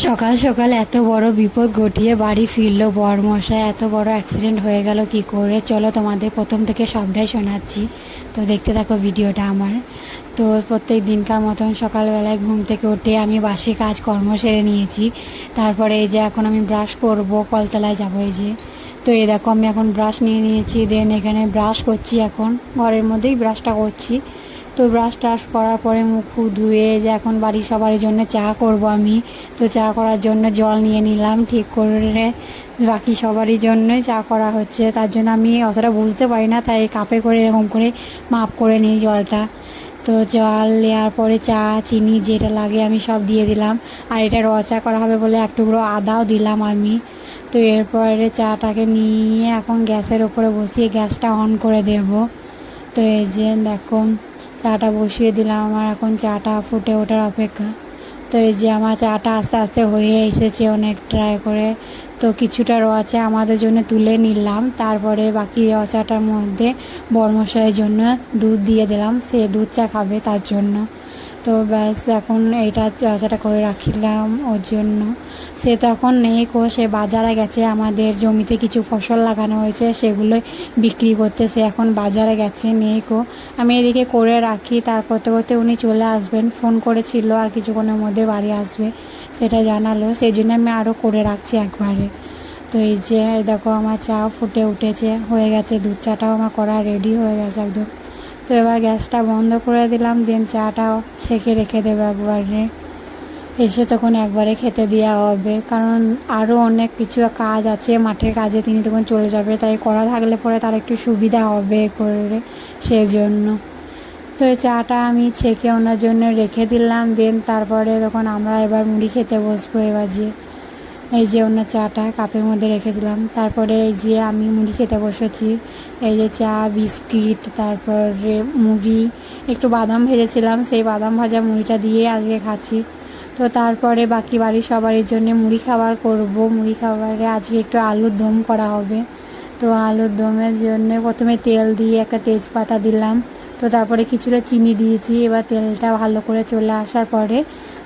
সকাল সকাল এত বড় বিপদ ঘটিয়ে বাড়ি ফিরলো বরমশাই। এত বড় অ্যাক্সিডেন্ট হয়ে গেল কি করে, চলো তোমাদের প্রথম থেকে সবটাই শোনাচ্ছি। তো দেখতে থাকো ভিডিওটা আমার। তো প্রত্যেক দিনকার মতন সকালবেলায় ঘুম থেকে উঠে আমি বাসি কাজ কর্ম সেরে নিয়েছি। তারপরে এই যে এখন আমি ব্রাশ করব, কলতলায় যাবো। এই যে তো এই দেখো আমি এখন ব্রাশ নিয়ে নিয়েছি, দেন এখানে ব্রাশ করছি, এখন ঘরের মধ্যেই ব্রাশটা করছি। তো ব্রাশ টাশ করার পরে মুখ ধুয়ে যে এখন বাড়ির সবার জন্য চা করব আমি। তো চা করার জন্য জল নিয়ে নিলাম ঠিক করে, বাকি সবারই জন্যই চা করা হচ্ছে। তার জন্য আমি অতটা বুঝতে পারি না, তাই কাপে করে এরকম করে মাপ করে নিই জলটা। তো জল নেওয়ার পরে চা চিনি যেটা লাগে আমি সব দিয়ে দিলাম। আর এটা র চা করা হবে বলে এক টুকরো আদাও দিলাম আমি। তো এরপরে চাটাকে নিয়ে এখন গ্যাসের ওপরে বসিয়ে গ্যাসটা অন করে দেব। তো এই যে দেখো চাটা বসিয়ে দিলাম, আমার এখন চাটা ফুটে ওঠার অপেক্ষা। তো এই যে আমার চাটা আস্তে আস্তে হয়ে এসেছে অনেক ট্রাই করে। তো কিছুটা র চা আমাদের জন্য তুলে নিলাম, তারপরে বাকি র চাটার মধ্যে বরমশাইয়ের জন্য দুধ দিয়ে দিলাম, সে দুধ চা খাবে তার জন্য। তো ব্যাস এখন এইটা চাটা করে রাখিলাম ওর জন্য। সে তো এখন নেই কো, সে বাজারে গেছে, আমাদের জমিতে কিছু ফসল লাগানো হয়েছে সেগুলো বিক্রি করতে সে এখন বাজারে গেছে, নেই কো। আমি এদিকে করে রাখি, তার করতে করতে উনি চলে আসবেন, ফোন করেছিল আর কিছুক্ষণের মধ্যে বাড়ি আসবে সেটা জানালো, সেই জন্য আমি আরও করে রাখছি একবারে। তো এই যে দেখো আমার চা ফুটে উঠেছে, হয়ে গেছে, দুধ চাটাও আমার করা রেডি হয়ে গেছে একদম। তো এবার গ্যাসটা বন্ধ করে দিলাম, দেন চাটাও ছেঁকে রেখে দেবো একবারে। এসে তখন একবারে খেতে দেওয়া হবে, কারণ আরও অনেক কিছু কাজ আছে মাঠের কাজে, তিনি তখন চলে যাবে, তাই করা থাকলে পরে তার একটু সুবিধা হবে করে, সেই জন্য। তো এই চাটা আমি ছেঁকে ওনার জন্য রেখে দিলাম, দেন তারপরে তখন আমরা এবার মুড়ি খেতে বসবো। এবার যে এই যে ওনার চাটা কাপের মধ্যে রেখে দিলাম, তারপরে এই যে আমি মুড়ি খেতে বসেছি। এই যে চা, বিস্কিট, তারপরে মুড়ি, একটু বাদাম ভেজেছিলাম, সেই বাদাম ভাজা মুড়িটা দিয়ে আজকে খাচ্ছি। তো তারপরে বাকি বাড়ির সবারই জন্য মুড়ি খাবার করব। মুড়ি খাবারে আজকে একটু আলুর দম করা হবে। তো আলুর দমের জন্য প্রথমে তেল দিয়ে একটা তেজপাতা দিলাম, তো তারপরে কিছুটা চিনি দিয়েছি। এবার তেলটা ভালো করে চলে আসার পরে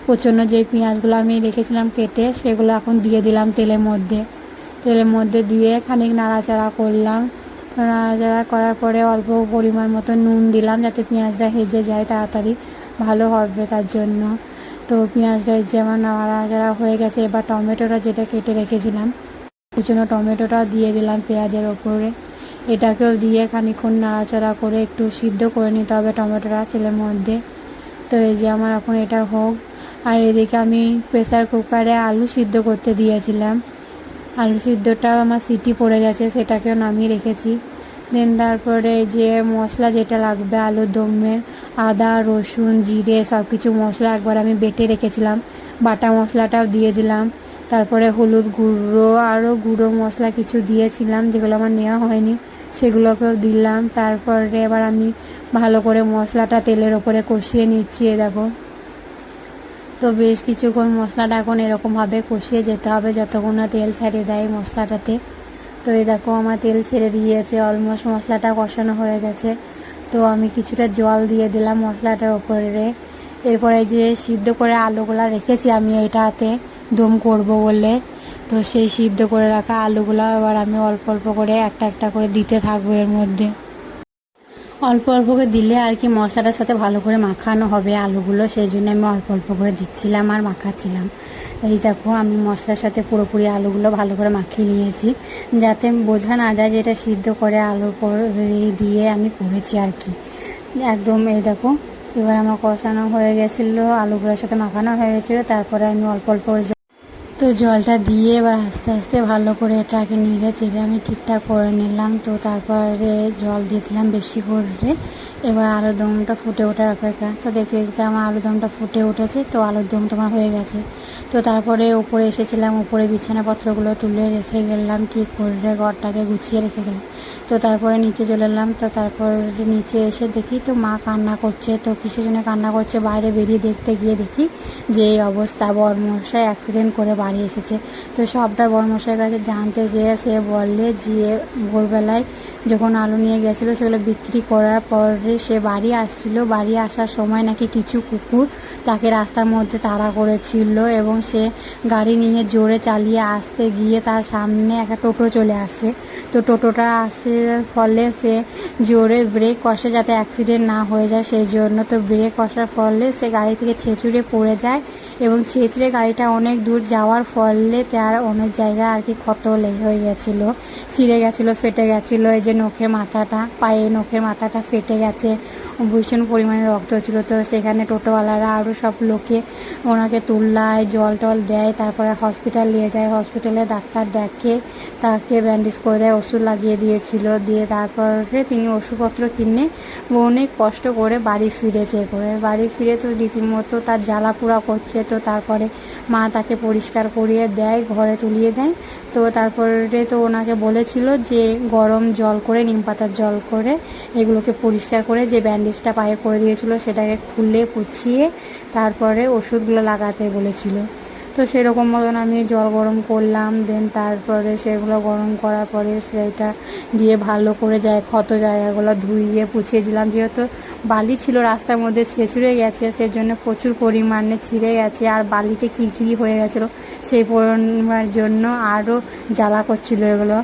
কুচনো যে পেঁয়াজগুলো আমি রেখেছিলাম কেটে, সেগুলো এখন দিয়ে দিলাম তেলের মধ্যে দিয়ে খানিক নাড়াচাড়া করলাম। নাড়াচাড়া করার পরে অল্প পরিমাণ মতো নুন দিলাম, যাতে পেঁয়াজটা হেজে যায় তাড়াতাড়ি, ভালো হবে তার জন্য। তো পেঁয়াজটা যে আমার নাড়াচাড়া হয়ে গেছে, এবার টমেটোটা যেটা কেটে রেখেছিলাম, কুচনো টমেটোটা দিয়ে দিলাম পেঁয়াজের ওপরে। এটাকেও দিয়ে খানিকক্ষণ নাড়াচাড়া করে একটু সিদ্ধ করে নিতে হবে টমেটোটা তেলের মধ্যে। তো এই যে আমার এখন এটা হোক। আর এদিকে আমি প্রেসার কুকারে আলু সিদ্ধ করতে দিয়েছিলাম, আলু সিদ্ধটা আমার সিটি পড়ে গেছে, সেটাকেও নামিয়ে রেখেছি। দেন তারপরে যে মশলা যেটা লাগবে আলুর দমের, আদা রসুন জিরে সব কিছু মশলা একবার আমি বেটে রেখেছিলাম, বাটা মশলাটাও দিয়ে দিলাম। তারপরে হলুদ গুঁড়ো আরও গুঁড়ো মশলা কিছু দিয়েছিলাম, যেগুলো আমার নেওয়া হয়নি, সেগুলোকেও দিলাম। তারপরে এবার আমি ভালো করে মশলাটা তেলের ওপরে কষিয়ে নিচ্ছি। দেখো, তো বেশ কিছুক্ষণ মশলাটা এখন এরকমভাবে কষিয়ে যেতে হবে যতক্ষণ না তেল ছেড়ে দেয় মশলাটাতে। তো এই দেখো আমার তেল ছেড়ে দিয়েছে, অলমোস্ট মশলাটা কষানো হয়ে গেছে। তো আমি কিছুটা জল দিয়ে দিলাম মশলাটার ওপরে। এরপরে যে সিদ্ধ করে আলুগুলো রেখেছি আমি এটাতে দম করব বলে, তো সেই সিদ্ধ করে রাখা আলুগুলো এবার আমি অল্প অল্প করে একটা একটা করে দিতে থাকবো এর মধ্যে। অল্প অল্প করে দিলে আর কি মশলাটার সাথে ভালো করে মাখানো হবে আলুগুলো, সেই জন্য আমি অল্প অল্প করে দিচ্ছিলাম আর মাখাচ্ছিলাম। এই দেখো আমি মশলার সাথে পুরোপুরি আলুগুলো ভালো করে মাখিয়ে নিয়েছি, যাতে বোঝা না যায় যে এটা সিদ্ধ করে আলুর দিয়ে আমি করেছি আর কি একদম। এই দেখো এবার আমার কষানো হয়ে গেছিলো, আলুগুলোর সাথে মাখানো হয়ে গেছিলো, তারপরে আমি অল্প অল্প তো জলটা দিয়ে এবার আস্তে আস্তে ভালো করে এটাকে নেড়ে চেড়ে আমি ঠিকঠাক করে নিলাম। তো তারপরে জল দিয়ে দিলাম বেশি করে। এবার আলুর দমটা ফুটে ওঠার অপেক্ষা। তো দেখতে দেখতে আমার আলুর দমটা ফুটে উঠেছে, তো আলুর দম তোমার হয়ে গেছে। তো তারপরে উপরে এসেছিলাম, উপরে বিছানাপত্রগুলো তুলে রেখে গেলাম, ঠিক করে ঘরটাকে গুছিয়ে রেখে গেলাম। তো তারপরে নিচে চলে এলাম। তো তারপর নিচে এসে দেখি তো মা কান্না করছে। তো কিসের জন্য কান্না করছে বাইরে বেরিয়ে দেখতে গিয়ে দেখি যে এই অবস্থা, বরমশাই অ্যাক্সিডেন্ট করে বাড়ি এসেছে। তো সবটা বড়মশাইয়ের কাছে জানতে যেয়ে সে বললে যে ভোরবেলায় যখন আলু নিয়ে গেছিলো সেগুলো বিক্রি করার পরে সে বাড়ি আসছিল, বাড়ি আসার সময় নাকি কিছু কুকুর তাকে রাস্তার মধ্যে তাড়া করেছিল এবং সে গাড়ি নিয়ে জোরে চালিয়ে আসতে গিয়ে তার সামনে একটা টোটো চলে আসে। তো টোটোটা আসার ফলে সে জোরে ব্রেক কষে যাতে অ্যাক্সিডেন্ট না হয়ে যায় সেই জন্য। তো ব্রেক কষার ফলে সে গাড়ি থেকে ছেঁচুড়ে পড়ে যায় এবং ছেঁচড়ে গাড়িটা অনেক দূর যাওয়ার ফলে তার অনেক জায়গায় আর কি ক্ষত হয়ে গেছিলো, চিড়ে গেছিলো, ফেটে গেছিলো। এই যে নখের মাথাটা, পায়ে নখের মাথাটা ফেটে গেছে, ভীষণ পরিমাণে রক্ত ছিল। তো সেখানে টোটোওয়ালারা আরও সব লোকে ওনাকে তুললায়, জল টল দেয়, তারপরে হসপিটাল নিয়ে যায়। হসপিটালে ডাক্তার দেখে তাকে ব্যান্ডেজ করে দেয়, ওষুধ লাগিয়ে দিয়েছিল। দিয়ে তারপরে তিনি ওষুধপত্র কিনে অনেক কষ্ট করে বাড়ি ফিরেছে। বাড়ি ফিরে তো রীতিমতো তার জ্বালা পোড়া করছে। তো তারপরে মা তাকে পরিষ্কার করিয়ে দেয়, ঘরে তুলিয়ে দেয়। তো তারপরে তো ওনাকে বলেছিল যে গরম জল করে, নিম পাতার জল করে এগুলোকে পরিষ্কার করে যে ব্যান্ডেজটা পায়ে করে দিয়েছিল সেটাকে খুলে পুছিয়ে তারপরে ওষুধগুলো লাগাতে বলেছিল। তো সেরকম মতন আমি জল গরম করলাম, দেন তারপরে সেগুলো গরম করার পরে সেটা দিয়ে ভালো করে ক্ষত জায়গাগুলো ধুইয়ে পুছিয়ে দিলাম। যেহেতু বালি ছিল রাস্তার মধ্যে, ছেঁচড়ে গেছে, সেজন্য প্রচুর পরিমাণে ছিঁড়ে গেছে আর বালিতে কিরকিরি হয়ে গেছিলো, সেই পরিমাণ জন্য আরও জ্বালা করছিল এগুলো।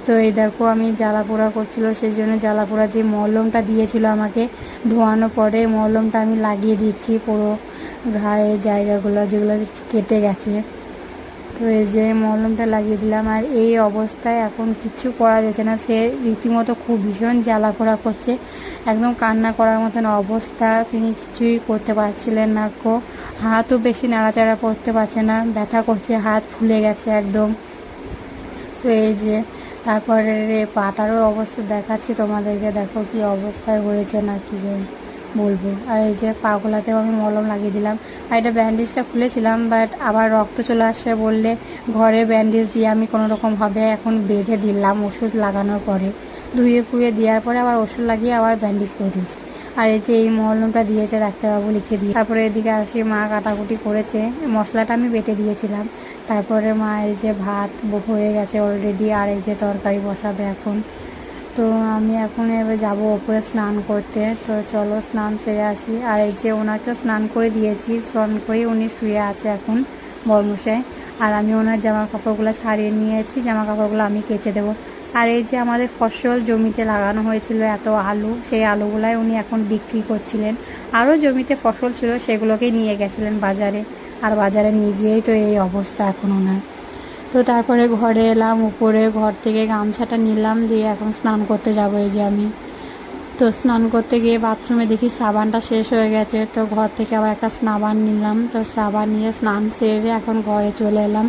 তো এই দেখো আমি জ্বালা পোড়া করছিলো, সেই জন্য জ্বালা পোড়া যে মলমটা দিয়েছিল আমাকে ধোয়ানো পরে মলমটা আমি লাগিয়ে দিচ্ছি পুরো ঘায়ের জায়গাগুলো যেগুলো কেটে গেছে। তো এই যে মলমটা লাগিয়ে দিলাম। আর এই অবস্থায় এখন কিছু করা যাচ্ছে না, সে রীতিমতো খুব ভীষণ জ্বালা পোড়া করছে, একদম কান্না করার মতন অবস্থা, তিনি কিছুই করতে পারছিলেন না। হাতও বেশি নাড়াচাড়া করতে পারছে না, ব্যথা করছে, হাত ফুলে গেছে একদম। তো এই যে তারপরে পাটারও অবস্থা দেখাচ্ছি তোমাদেরকে, দেখো কি অবস্থায় হয়েছে না কি যে বলবো। আর এই যে পাগুলাতেও আমি মলম লাগিয়ে দিলাম। আর এটা ব্যান্ডেজটা খুলেছিলাম, বাট আবার রক্ত চলে আসে বললে ঘরের ব্যান্ডেজ দিয়ে আমি কোনো রকমভাবে এখন বেঁধে দিলাম ওষুধ লাগানোর পরে, ধুয়ে ফুয়ে দেওয়ার পরে আবার ওষুধ লাগিয়ে আবার ব্যান্ডেজ করে দিয়েছি। আর এই যে এই মলমটা দিয়েছে ডাক্তারবাবু লিখে দিয়ে। তারপরে এদিকে আসি, মা কাটাকুটি করেছে, মশলাটা আমি বেটে দিয়েছিলাম। তারপরে মা এই যে ভাত হয়ে গেছে অলরেডি, আর এই যে তরকারি বসাবে এখন। তো আমি এখন এবার যাবো ওপরে স্নান করতে। তো চলো স্নান সেরে আসি। আর এই যে ওনাকেও স্নান করে দিয়েছি, স্নান করে উনি শুয়ে আছে এখন বর্মশাই। আর আমি ওনার জামা কাপড়গুলো ছাড়িয়ে নিয়েছি, জামা কাপড়গুলো আমি কেচে দেবো। আর এই যে আমাদের ফসল জমিতে লাগানো হয়েছিল এত আলু, সেই আলুগুলাই উনি এখন বিক্রি করছিলেন। আরও জমিতে ফসল ছিল সেগুলোকেই নিয়ে গেছিলেন বাজারে, আর বাজারে নিয়ে গিয়েই তো এই অবস্থা এখন ওনার। তো তারপরে ঘরে এলাম, উপরে ঘর থেকে গামছাটা নিলাম, দিয়ে এখন স্নান করতে যাবো। এই যে আমি তো স্নান করতে গিয়ে বাথরুমে দেখি সাবানটা শেষ হয়ে গেছে, তো ঘর থেকে আবার একটা সাবান নিলাম। তো সাবান নিয়ে স্নান সেরে এখন ঘরে চলে এলাম।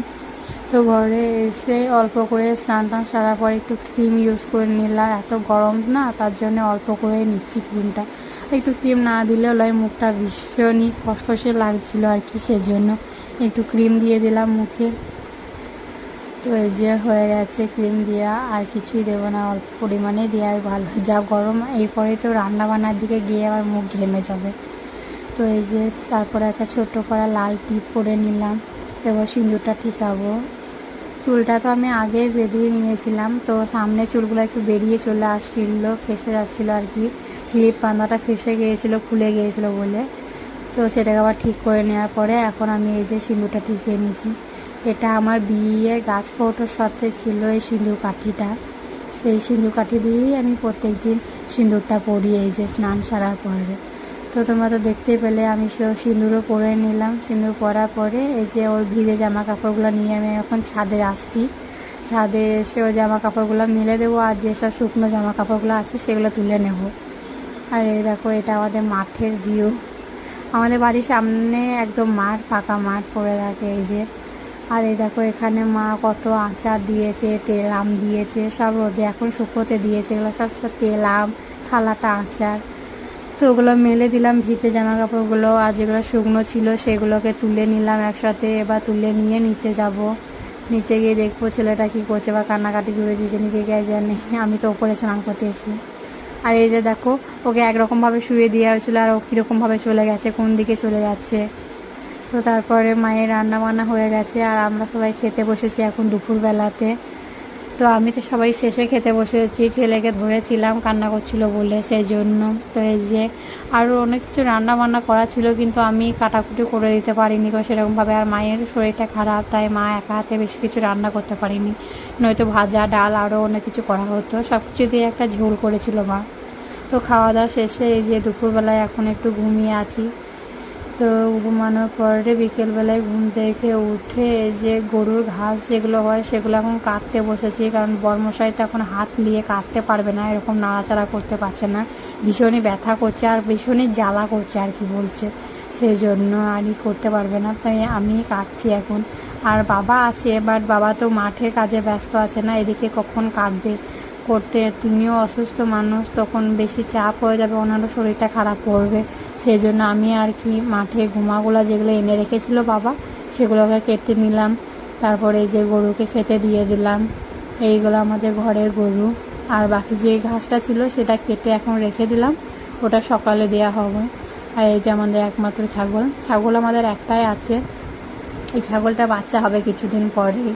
তো ঘরে এসে অল্প করে স্নান টান সারার পর একটু ক্রিম ইউজ করে নিলাম, এত গরম না তার জন্য অল্প করে নিচ্ছি ক্রিমটা। একটু ক্রিম না দিলেও লয়, মুখটা ভীষণই খসখসে লাগছিলো আর কি, সেজন্য একটু ক্রিম দিয়ে দিলাম মুখে। তো এই যে হয়ে গেছে ক্রিম দেওয়া, আর কিছুই দেবো না, অল্প পরিমাণে দেওয়াই ভালো, যা গরম। এরপরে তো রান্না বান্নার দিকে গিয়ে আবার মুখ ঘেমে যাবে। তো এই যে তারপরে একটা ছোট্ট করা লাল টিপ পরে নিলাম, এবার সিঁদুরটা ঠিকাবো। চুলটা তো আমি আগে বেঁধিয়ে নিয়েছিলাম, তো সামনে চুলগুলো একটু বেরিয়ে চলে আসছিল, ফেসে যাচ্ছিলো আর কি, ক্লিপ বাঁধাটা ফেসে গিয়েছিলো, খুলে গিয়েছিলো বলে। তো সেটাকে আবার ঠিক করে নেওয়ার পরে এখন আমি এই যে সিঁদুরটা ঠিকিয়ে নিয়েছি। এটা আমার বিয়ের গাছ কৌটোর সাথে ছিল এই সিঁদুর কাঠিটা, সেই সিঁদুর কাঠি দিয়েই আমি প্রত্যেক দিন সিঁদুরটা পরি এই যে স্নান সারার পরে। তো তোমরা তো দেখতেই পেলে আমি সিঁদুরও পরে নিলাম। সিঁদুর পরার পরে এই যে ওর ভিজে জামা কাপড়গুলো নিয়ে আমি এখন ছাদে আসছি। ছাদে এসে ওই জামা কাপড়গুলো মেলে দেবো, আর যেসব শুকনো জামা কাপড়গুলো আছে সেগুলো তুলে নেব। আর এই দেখো এটা আমাদের মাঠের ভিউ, আমাদের বাড়ির সামনে একদম মাঠ, ফাঁকা মাঠ পড়ে থাকে এই যে। আর এই দেখো এখানে মা কত আচার দিয়েছে, তেল আম দিয়েছে, সব রোদে এখন শুকোতে দিয়েছে, এগুলো সব তেল আম, থালাটা আচার। তো ওগুলো মেলে দিলাম ভিজে জামা কাপড়গুলো, আর যেগুলো শুকনো ছিল সেগুলোকে তুলে নিলাম একসাথে। এবার তুলে নিয়ে নিচে যাব, নিচে গিয়ে দেখবো ছেলেটা কী করছে বা কান্নাকাটি জুড়ে দিয়েছে নিচে গিয়ে জানে, আমি তো ওপরে স্নান করতে এসেছি। আর এই যে দেখো ওকে একরকমভাবে শুয়ে দেওয়া হয়েছিলো, আর ও কীরকমভাবে চলে গেছে, কোন দিকে চলে যাচ্ছে। তো তারপরে মায়ের রান্না বান্না হয়ে গেছে আর আমরা সবাই খেতে বসেছি এখন দুপুরবেলাতে। তো আমি তো সবাই শেষে খেতে বসেছি, ছেলেকে ধরেছিলাম কান্না করছিল বলে, সেই জন্য। তো এই যে আরও অনেক কিছু রান্না বান্না করা ছিল, কিন্তু আমি কাটাকুটি করে দিতে পারিনি গো সেরকমভাবে। আর মায়ের শরীরটা খারাপ, তাই মা একা হাতে বেশি কিছু রান্না করতে পারিনি, নয়তো ভাজা ডাল আরও অনেক কিছু করা হতো। সব কিছু দিয়ে একটা ঝোল করেছিল মা। তো খাওয়া দাওয়া শেষে এই যে দুপুরবেলায় এখন একটু ঘুমিয়ে আছি। তো ঘুমানোর পরে বিকেলবেলায় ঘুম থেকে উঠে এই যে গরুর ঘাস যেগুলো হয় সেগুলো এখন কাটতে বসেছি, কারণ বরমশাই তো এখন হাত নিয়ে কাটতে পারবে না, এরকম নাড়াচাড়া করতে পারছে না, ভীষণই ব্যথা করছে আর ভীষণই জ্বালা করছে আর কি বলছে, সেই জন্য আরই করতে পারবে না, তাই আমি কাটছি এখন। আর বাবা আছে, বাট বাবা তো মাঠের কাজে ব্যস্ত আছে না, এদিকে কখন কাটবে করতে, তিনিও অসুস্থ মানুষ, তখন বেশি চাপ হয়ে যাবে, ওনারও শরীরটা খারাপ করবে, সেই জন্য আমি আর কি মাঠে ঘুমাগুলো যেগুলো এনে রেখেছিল বাবা সেগুলোকে কেটে নিলাম। তারপরে এই যে গরুকে খেতে দিয়ে দিলাম, এইগুলো আমাদের ঘরের গরু। আর বাকি যে ঘাসটা ছিল সেটা কেটে এখন রেখে দিলাম, ওটা সকালে দেওয়া হবে। আর এই যে আমাদের একমাত্র ছাগল আমাদের একটাই আছে, এই ছাগলটা বাচ্চা হবে কিছুদিন পরেই।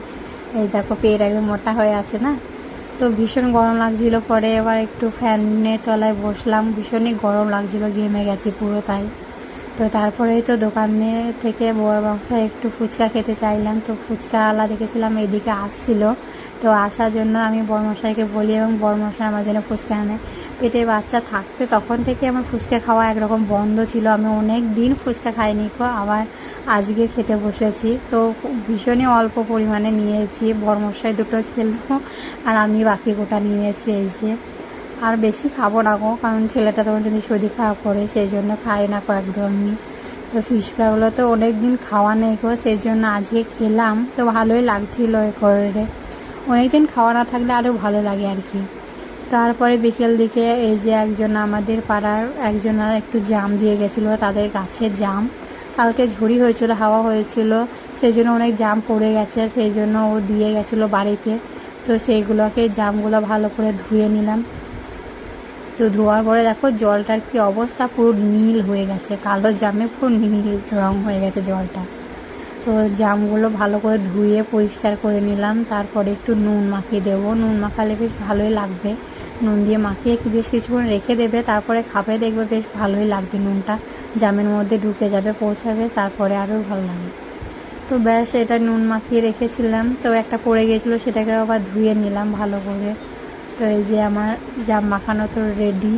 এই দেখো পেট একদম মোটা হয়ে আছে না। তো ভীষণ গরম লাগছিল, পরে এবার একটু ফ্যানের তলায় বসলাম, ভীষণই গরম লাগছিল, ঘেমে গেছি পুরো তাই। তো তারপরেই তো দোকানে থেকে বড় বাবা একটু ফুচকা খেতে চাইলাম, তো ফুচকা আলা দেখেছিলাম এদিকে আসছিল, তো আসার জন্য আমি বড়মশাইকে বলি এবং বড়মশাই আমার জন্য ফুচকা আনে। পেটে বাচ্চা থাকতে তখন থেকে আমার ফুচকা খাওয়া একরকম বন্ধ ছিল, আমি অনেক দিন ফুচকা খাইনি কো, আবার আজকে খেতে বসেছি। তো ভীষণই অল্প পরিমাণে নিয়েছি, বড়মশাই দুটো খেলবো আর আমি বাকি গোটা নিয়েছি এই যে। আর বেশি খাবো না গো, কারণ ছেলেটা তখন যদি শরীর খারাপ করে, সেই জন্য খাই না গো একদমই। তো ফুচকাগুলো তো অনেক দিন খাওয়া নেই গো, সেই জন্য আজকে খেলাম, তো ভালোই লাগছিলো এ করে। অনেক দিন খাওয়া না থাকলে আরও ভালো লাগে আর কি। তারপরে বিকেল দিকে এই যে একজন আমাদের পাড়ার একজন একটু জাম দিয়ে গেছিলো, তাদের গাছের জাম, কালকে ঝড়ি হয়েছিল, হাওয়া হয়েছিল, সেই জন্য অনেক জাম পড়ে গেছে, সেই জন্য ও দিয়ে গেছিলো বাড়িতে। তো সেইগুলোকে জামগুলো ভালো করে ধুয়ে নিলাম। তো ধোয়ার পরে দেখো জলটার কি অবস্থা, পুরো নীল হয়ে গেছে, কালো জামে পুরো নীল রং হয়ে গেছে জলটা। তো জামগুলো ভালো করে ধুয়ে পরিষ্কার করে নিলাম, তারপরে একটু নুন মাখিয়ে দেবো, নুন মাখালে বেশ ভালোই লাগবে, নুন দিয়ে মাখিয়ে বেশ কিছুক্ষণ রেখে দেবে, তারপরে খাবে দেখবে বেশ ভালোই লাগবে, নুনটা জামের মধ্যে ঢুকে যাবে, পৌঁছাবে, তারপরে আরও ভালো লাগে। তো ব্যাস এটা নুন মাখিয়ে রেখেছিলাম, তো একটা পড়ে গিয়েছিলো সেটাকে আবার ধুয়ে নিলাম ভালো করে। তো এই যে আমার জাম মাখানো তো রেডি,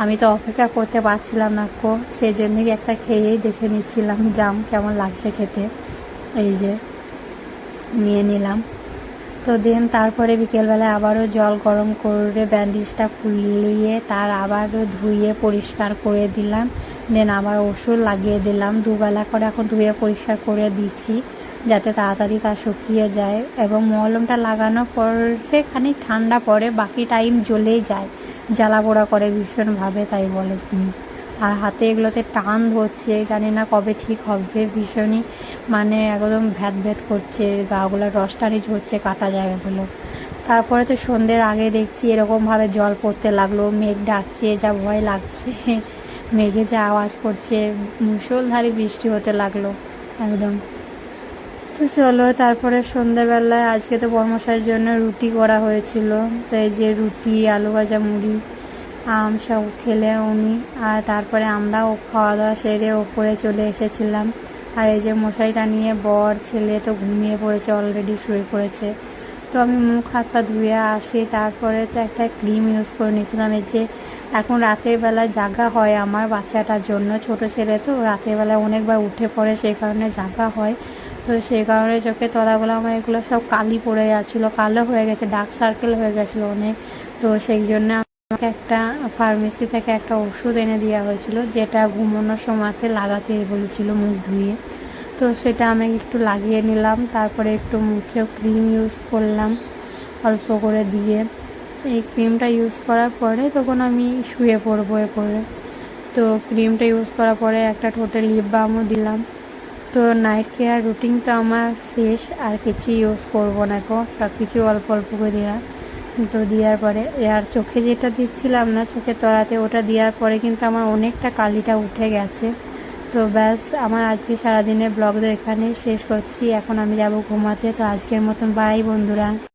আমি তো অপেক্ষা করতে পারছিলাম না কো, সেই জন্যই একটা খেয়েই দেখে নিচ্ছিলাম জাম কেমন লাগছে খেতে। এই যে নিয়ে নিলাম। তো দেন তারপরে বিকেলবেলায় আবারও জল গরম করে ব্যান্ডেজটা খুলিয়ে তার আবারও ধুয়ে পরিষ্কার করে দিলাম, দেন আবার ওষুধ লাগিয়ে দিলাম, দুবেলা করে এখন ধুয়ে পরিষ্কার করে দিচ্ছি যাতে তাড়াতাড়ি তা শুকিয়ে যায়। এবং মলমটা লাগানোর পরে খানিক ঠান্ডা পড়ে, বাকি টাইম জ্বলেই যায়, জ্বালা পোড়া করে ভীষণভাবে, তাই বলে তিনি। আর হাতে এগুলোতে টান ধরছে, জানি না কবে ঠিক হবে, ভীষণই মানে একদম ভ্যাদ ভ্যাদ করছে, গাগুলো রসটানি ঝরছে কাটা জায়গাগুলো। তারপরে তো সন্ধ্যের আগে দেখছি এরকমভাবে জল পড়তে লাগলো, মেঘ ডাকছে, যা ভয় লাগছে, মেঘে যা আওয়াজ করছে, মুষলধারে বৃষ্টি হতে লাগলো একদম। তো চলো তারপরে সন্ধ্যেবেলায় আজকে তো বর্মশাইয়ের জন্য রুটি করা হয়েছিল, তো এই যে রুটি, আলু ভাজা, মুড়ি, আম সব খেলে উনি, আর তারপরে আমরাও খাওয়া দাওয়া সেরে ওপরে চলে এসেছিলাম। আর এই যে মশাইটা নিয়ে বর ছেলে তো ঘুমিয়ে পড়েছে, অলরেডি শুয়ে পড়েছে। তো আমি মুখ হাত পা ধুয়ে আসি, তারপরে তো একটা ক্রিম ইউজ করে নিয়েছিলাম। এই যে এখন রাতের বেলা জাগা হয় আমার বাচ্চাটার জন্য, ছোট ছেলে তো রাতের বেলায় অনেকবার উঠে পড়ে, সেই কারণে জাগা হয়। তো সেই কারণে চোখের তলাগুলো আমার এগুলো সব কালি পড়ে যাচ্ছিলো, কালো হয়ে গেছে, ডার্ক সার্কেল হয়ে গেছিলো অনেক। তো সেই জন্য আমাকে একটা ফার্মেসি থেকে একটা ওষুধ এনে দেওয়া হয়েছিল, যেটা ঘুমানোর সময়তে লাগাতে বলেছিল মুখ ধুয়ে। তো সেটা আমি একটু লাগিয়ে নিলাম, তারপরে একটু মুখেও ক্রিম ইউজ করলাম অল্প করে দিয়ে। এই ক্রিমটা ইউজ করার পরে তখন আমি শুয়ে পড়বো করে। তো ক্রিমটা ইউজ করার পরে একটা ঠোঁটে লিপ বামও দিলাম। তো নাইট কেয়ার রুটিন তো আমার শেষ, আর কিছু ইউজ করবো না গো, সব কিছু অল্প অল্প করে দেওয়া। তো দেওয়ার পরে আর চোখে যেটা দিচ্ছিলাম না চোখের তলাতে, ওটা দেওয়ার পরে কিন্তু আমার অনেকটা কালিটা উঠে গেছে। তো ব্যাস আমার আজকে সারাদিনের ব্লগ এখানে শেষ করছি। এখন আমি যাব ঘুমাতে। তো আজকের মতন বাই বন্ধুরা।